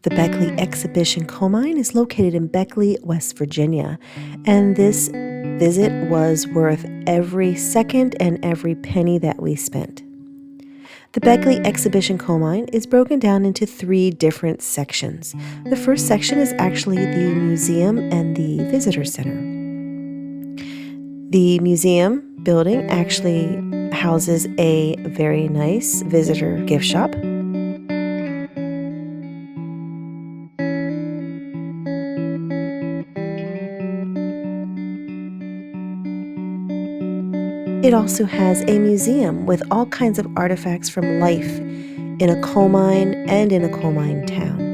The Beckley Exhibition Coal Mine is located in Beckley, West Virginia, and this visit was worth every second and every penny that we spent. The Beckley Exhibition Coal Mine is broken down into 3 different sections. The first section is actually the museum and the visitor center. The museum building actually houses a very nice visitor gift shop. It also has a museum with all kinds of artifacts from life in a coal mine and in a coal mine town.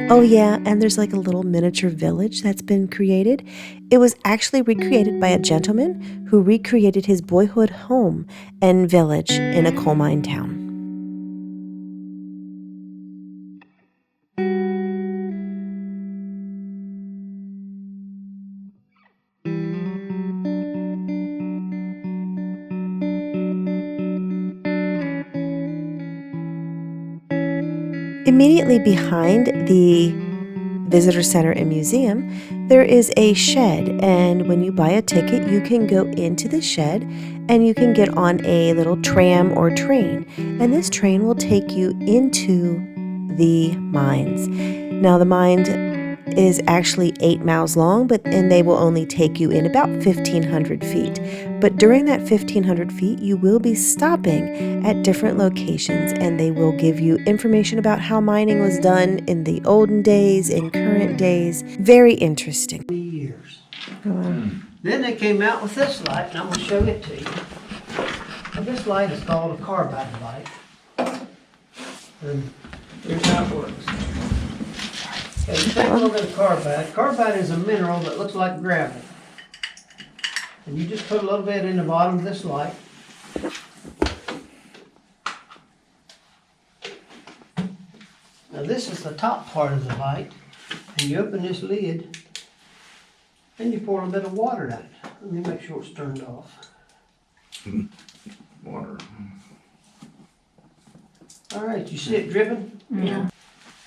Oh yeah, and there's like a little miniature village that's been created. It was actually recreated by a gentleman who recreated his boyhood home and village in a coal mine town. Immediately behind the visitor center and museum, there is a shed, and when you buy a ticket, you can go into the shed and you can get on a little tram or train, and this train will take you into the mines. Now, the mine is actually 8 miles long, and they will only take you in about 1,500 feet. But during that 1,500 feet, you will be stopping at different locations, and they will give you information about how mining was done in the olden days, in current days. Very interesting. Years. Then they came out with this light, and I'm going to show it to you. Now, this light is called a carbide light. And here's how it works. Okay, you take a little bit of carbide. Carbide is a mineral that looks like gravel. And you just put a little bit in the bottom of this light. Now this is the top part of the light. And you open this lid, and you pour a bit of water in it. Let me make sure it's turned off. Water. All right, you see it dripping? Yeah.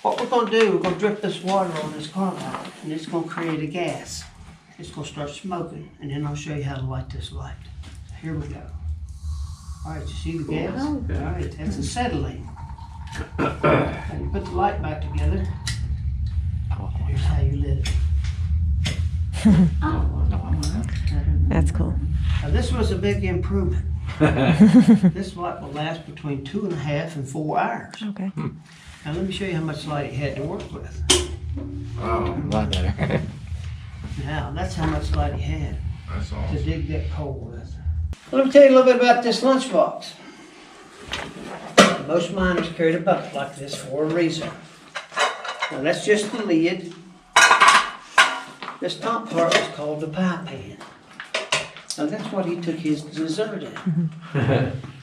What we're going to do, we're going to drip this water on this carbide, and it's going to create a gas. It's going to start smoking, and then I'll show you how to light this light. Here we go. All right, you see the gas? Oh. All right, that's acetylene. Now you put the light back together. Here's how you lit it. That's cool. Now this was a big improvement. This light will last between 2.5 and 4 hours. Okay. Now let me show you how much light it had to work with. Wow, a lot better. Now that's how much light he had That's to awesome. dig that coal with. Let me tell you a little bit about this lunchbox. Most miners carried a bucket like this for a reason. Now that's just the lid. This top part was called the pie pan. Now that's what he took his dessert in.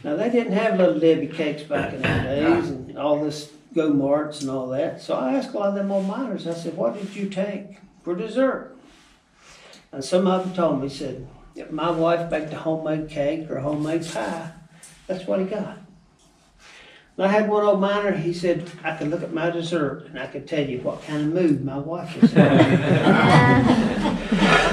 Now they didn't have little Debbie cakes back in the days and all this go-marts and all that. So I asked a lot of them old miners, I said, what did you take for dessert? And some of them told me, said, if my wife baked a homemade cake or a homemade pie, that's what he got. And I had one old miner, he said, I could look at my dessert and I could tell you what kind of mood my wife was in. I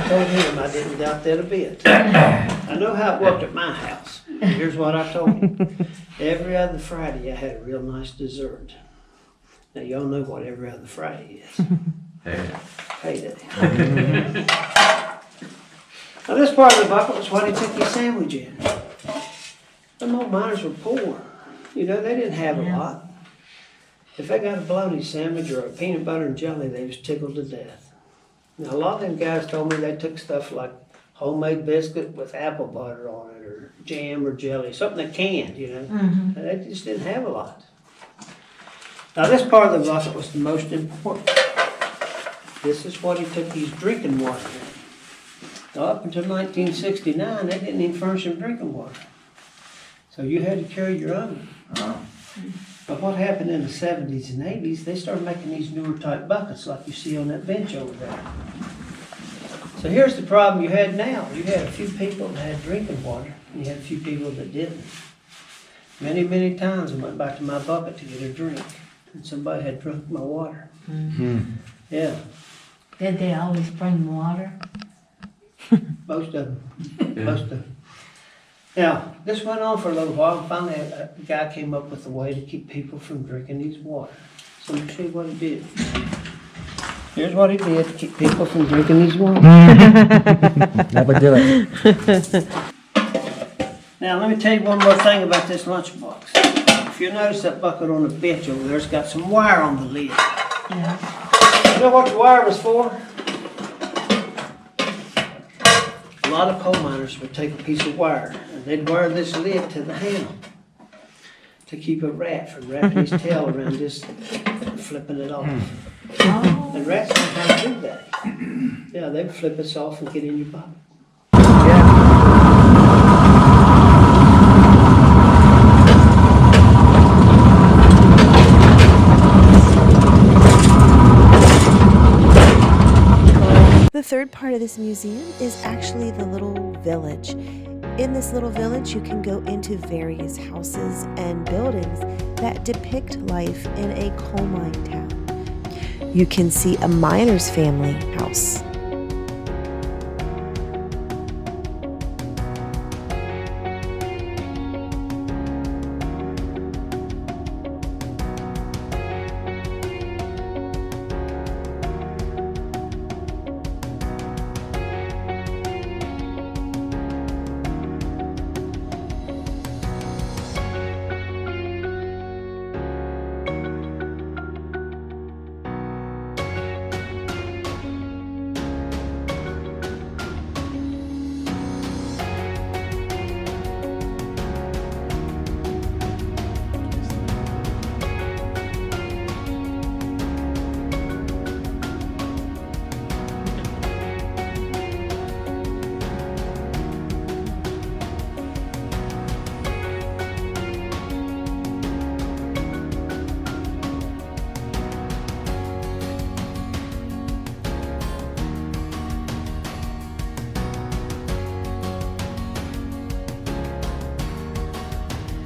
told him I didn't doubt that a bit. I know how it worked at my house. Here's what I told him. Every other Friday I had a real nice dessert. Now y'all know what every other Friday is. Payday. Now this part of the bucket was what he took his sandwich in. Them old miners were poor. You know, they didn't have a lot. If they got a bologna sandwich or a peanut butter and jelly, they was tickled to death. Now, a lot of them guys told me they took stuff like homemade biscuit with apple butter on it, or jam or jelly, something they canned, you know. And they just didn't have a lot. Now, this part of the bucket was the most important. This is what he took his drinking water in. Now, up until 1969, they didn't even furnish him drinking water. So you had to carry your own. But what happened in the 70s and 80s, they started making these newer type buckets like you see on that bench over there. So here's the problem you had now. You had a few people that had drinking water, and you had a few people that didn't. Many, many times I went back to my bucket to get a drink, and somebody had drunk my water. Yeah, Did they always bring water? most of them. Most of them. Now, this went on for a little while. Finally, a guy came up with a way to keep people from drinking his water. So let me show you what he did. Here's what he did to keep people from drinking his water. That would do it. Now, let me tell you one more thing about this lunchbox. If you notice that bucket on the bench over there, it's got some wire on the lid. Yeah. You know what the wire was for? A lot of coal miners would take a piece of wire and they'd wire this lid to the handle to keep a rat from wrapping his tail around this and flipping it off. Oh. And rats know how to do that. Yeah, they'd flip this off and get in your bucket. The third part of this museum is actually the little village. In this little village, you can go into various houses and buildings that depict life in a coal mine town. You can see a miner's family house.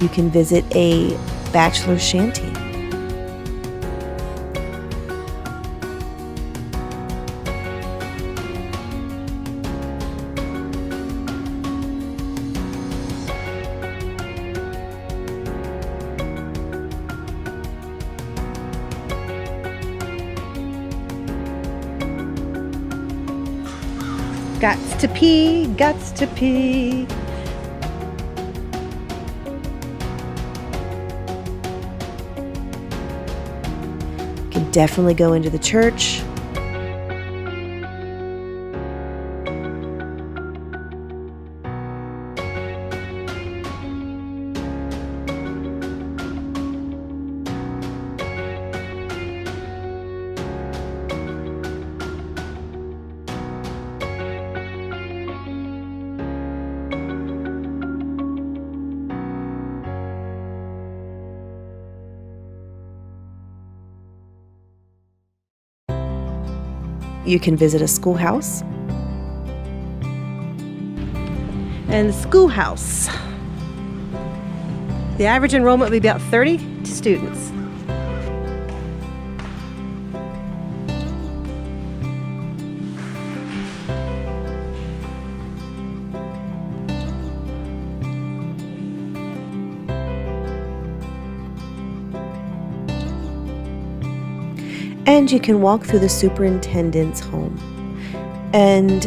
You can visit a bachelor's shanty. Gots to pee, gots to pee. Can definitely go into the church. You can visit a schoolhouse. And the schoolhouse, the average enrollment would be about 30 students. And you can walk through the superintendent's home. And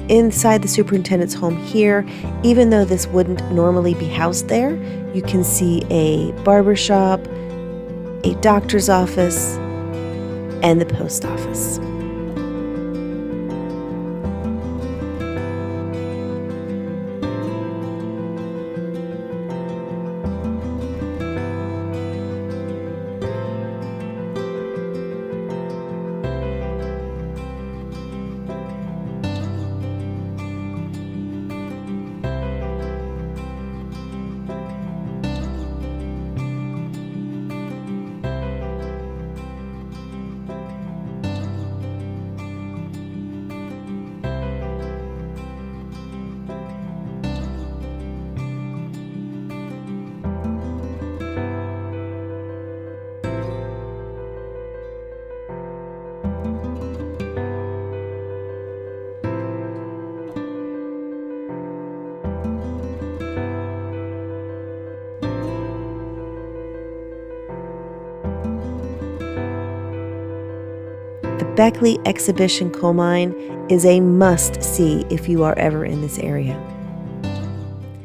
inside the superintendent's home here, even though this wouldn't normally be housed there, you can see a barber shop, a doctor's office, and the post office. Beckley Exhibition Coal Mine is a must-see if you are ever in this area.